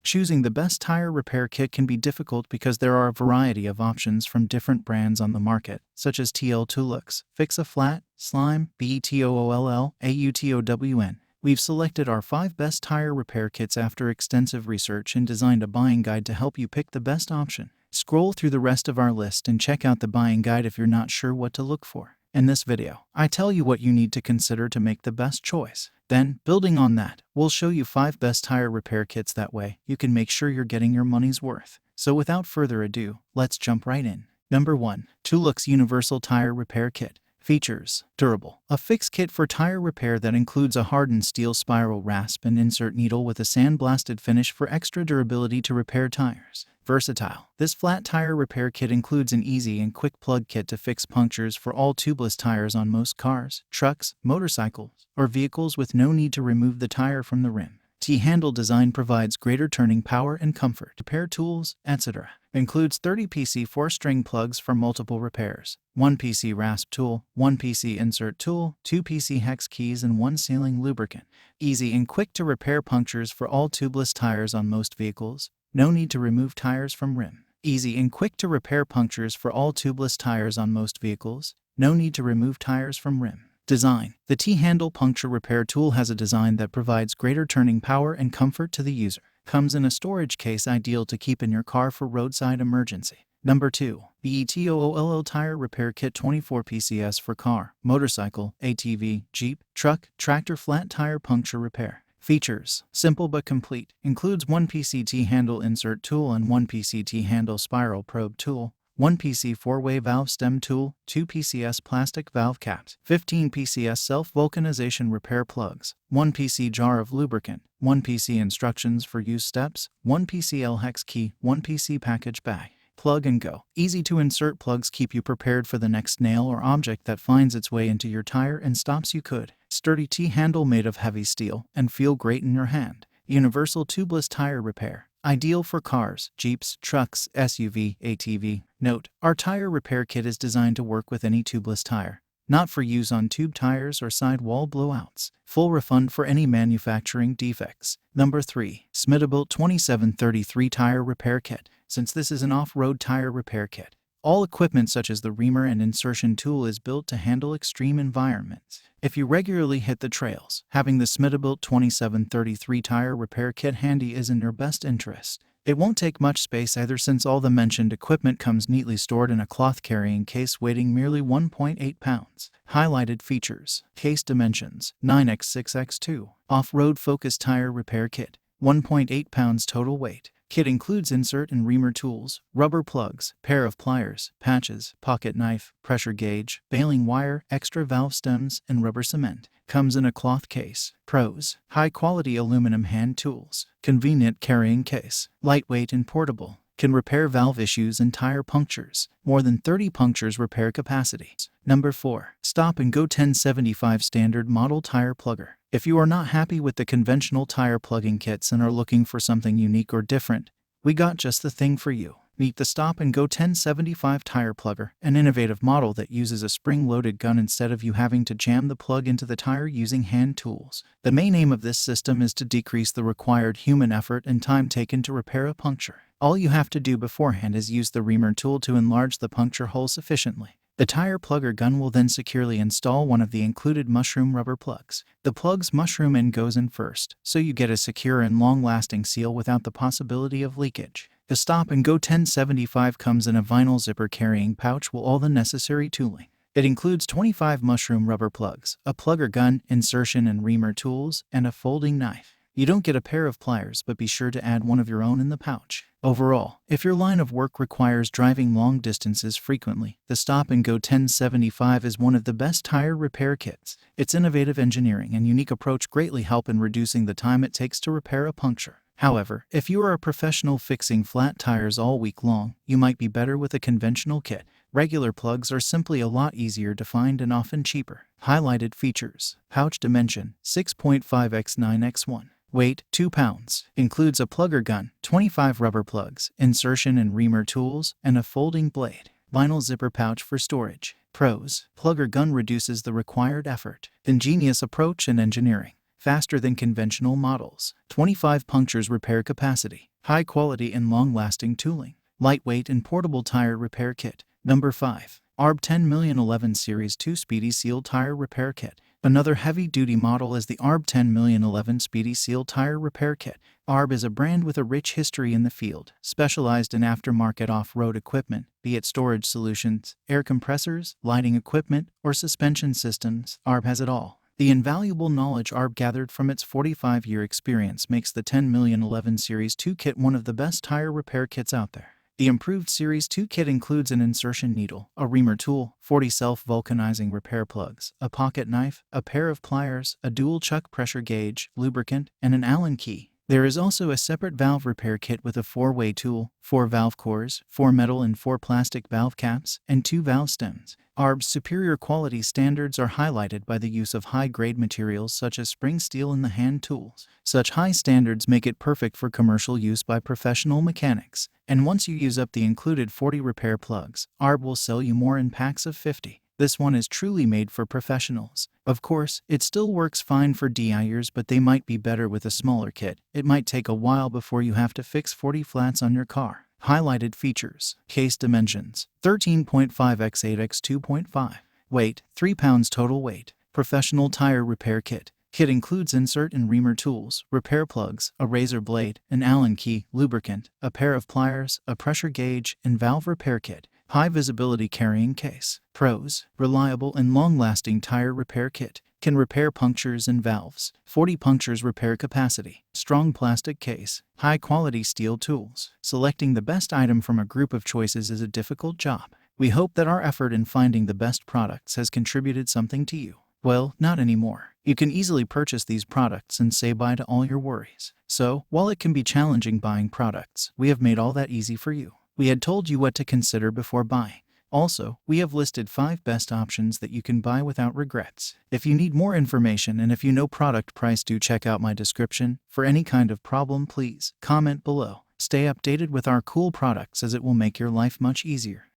Choosing the best tire repair kit can be difficult because there are a variety of options from different brands on the market, such as TL Tulux, Fix-A-Flat, Slime, BETOOLL, AUTOWN. We've selected our 5 best tire repair kits after extensive research and designed a buying guide to help you pick the best option. Scroll through the rest of our list and check out the buying guide if you're not sure what to look for. In this video, I tell you what you need to consider to make the best choice. Then, building on that, we'll show you 5 best tire repair kits. That way, you can make sure you're getting your money's worth. So without further ado, let's jump right in. Number 1. Tulux Universal Tire Repair Kit. Features: durable. A fix kit for tire repair that includes a hardened steel spiral rasp and insert needle with a sandblasted finish for extra durability to repair tires. Versatile. This flat tire repair kit includes an easy and quick plug kit to fix punctures for all tubeless tires on most cars, trucks, motorcycles, or vehicles with no need to remove the tire from the rim. T-handle design provides greater turning power and comfort. Repair tools, etc. Includes 30 PC 4-string plugs for multiple repairs, 1 PC rasp tool, 1 PC insert tool, 2 PC hex keys, and 1 sealing lubricant. Easy and quick to repair punctures for all tubeless tires on most vehicles. No need to remove tires from rim. Easy and quick to repair punctures for all tubeless tires on most vehicles. No need to remove tires from rim. Design. The T-handle puncture repair tool has a design that provides greater turning power and comfort to the user. Comes in a storage case ideal to keep in your car for roadside emergency. Number 2. BETOOLL Tire Repair Kit 24 PCS for car, motorcycle, ATV, Jeep, truck, tractor flat tire puncture repair. Features: simple but complete. Includes 1 PC T-handle insert tool and 1 PC T-handle spiral probe tool, 1 PC 4-way valve stem tool, 2 PCS plastic valve caps, 15 PCS self-vulcanization repair plugs, 1 PC jar of lubricant, 1 PC instructions for use steps, 1 PCL hex key, 1 PC package bag. Plug and go. Easy to insert plugs keep you prepared for the next nail or object that finds its way into your tire and stops you could. Sturdy T-handle made of heavy steel and feel great in your hand. Universal tubeless tire repair. Ideal for cars, Jeeps, trucks, SUV, ATV. Note: our tire repair kit is designed to work with any tubeless tire, not for use on tube tires or sidewall blowouts. Full refund for any manufacturing defects. Number 3. Submittable 2733 Tire Repair Kit. Since this is an off-road tire repair kit, all equipment such as the reamer and insertion tool is built to handle extreme environments. If you regularly hit the trails, having the Submittable 2733 Tire Repair Kit handy is in your best interest. It won't take much space either, since all the mentioned equipment comes neatly stored in a cloth carrying case weighing merely 1.8 pounds. Highlighted features: case dimensions 9x6x2, off-road focused tire repair kit, 1.8 pounds total weight. Kit includes insert and reamer tools, rubber plugs, pair of pliers, patches, pocket knife, pressure gauge, baling wire, extra valve stems, and rubber cement. Comes in a cloth case. Pros: high-quality aluminum hand tools, convenient carrying case, lightweight and portable, can repair valve issues and tire punctures, more than 30 punctures repair capacity. Number 4. Stop and Go 1075 Standard Model Tire Plugger. If you are not happy with the conventional tire plugging kits and are looking for something unique or different, we got just the thing for you. Meet the Stop and Go 1075 Tire Plugger, an innovative model that uses a spring-loaded gun instead of you having to jam the plug into the tire using hand tools. The main aim of this system is to decrease the required human effort and time taken to repair a puncture. All you have to do beforehand is use the reamer tool to enlarge the puncture hole sufficiently. The tire plugger gun will then securely install one of the included mushroom rubber plugs. The plug's mushroom end goes in first, so you get a secure and long-lasting seal without the possibility of leakage. The Stop and Go 1075 comes in a vinyl zipper carrying pouch with all the necessary tooling. It includes 25 mushroom rubber plugs, a plugger gun, insertion and reamer tools, and a folding knife. You don't get a pair of pliers, but be sure to add one of your own in the pouch. Overall, if your line of work requires driving long distances frequently, the Stop and Go 1075 is one of the best tire repair kits. Its innovative engineering and unique approach greatly help in reducing the time it takes to repair a puncture. However, if you are a professional fixing flat tires all week long, you might be better with a conventional kit. Regular plugs are simply a lot easier to find and often cheaper. Highlighted features: pouch dimension 6.5x9x1. Weight 2 pounds. Includes a plugger gun, 25 rubber plugs, insertion and reamer tools, and a folding blade. Vinyl zipper pouch for storage. Pros: plugger gun reduces the required effort. Ingenious approach and engineering. Faster than conventional models. 25 punctures repair capacity. High quality and long-lasting tooling. Lightweight and portable tire repair kit. Number 5. ARB 10 Series 2 Speedy Seal Tire Repair Kit. Another heavy-duty model is the ARB 10 Speedy Seal Tire Repair Kit. ARB is a brand with a rich history in the field, specialized in aftermarket off-road equipment, be it storage solutions, air compressors, lighting equipment, or suspension systems. ARB has it all. The invaluable knowledge ARB gathered from its 45-year experience makes the 10 Series 2 kit one of the best tire repair kits out there. The improved Series 2 kit includes an insertion needle, a reamer tool, 40 self-vulcanizing repair plugs, a pocket knife, a pair of pliers, a dual chuck pressure gauge, lubricant, and an Allen key. There is also a separate valve repair kit with a 4-way tool, 4 valve cores, 4 metal and 4 plastic valve caps, and 2 valve stems. ARB's superior quality standards are highlighted by the use of high-grade materials such as spring steel in the hand tools. Such high standards make it perfect for commercial use by professional mechanics. And once you use up the included 40 repair plugs, ARB will sell you more in packs of 50. This one is truly made for professionals. Of course, it still works fine for DIYers, but they might be better with a smaller kit. It might take a while before you have to fix 40 flats on your car. Highlighted features. Case dimensions: 13.5 x 8 x 2.5. Weight: 3 pounds total weight. Professional tire repair kit. Kit includes insert and reamer tools, repair plugs, a razor blade, an Allen key, lubricant, a pair of pliers, a pressure gauge, and valve repair kit. High visibility carrying case. Pros: reliable and long-lasting tire repair kit. Can repair punctures and valves. 40 punctures repair capacity. Strong plastic case. High-quality steel tools. Selecting the best item from a group of choices is a difficult job. We hope that our effort in finding the best products has contributed something to you. Well, not anymore. You can easily purchase these products and say bye to all your worries. So, while it can be challenging buying products, we have made all that easy for you. We had told you what to consider before buying. Also, we have listed 5 best options that you can buy without regrets. If you need more information and if you know product price, do check out my description. For any kind of problem, please comment below. Stay updated with our cool products as it will make your life much easier.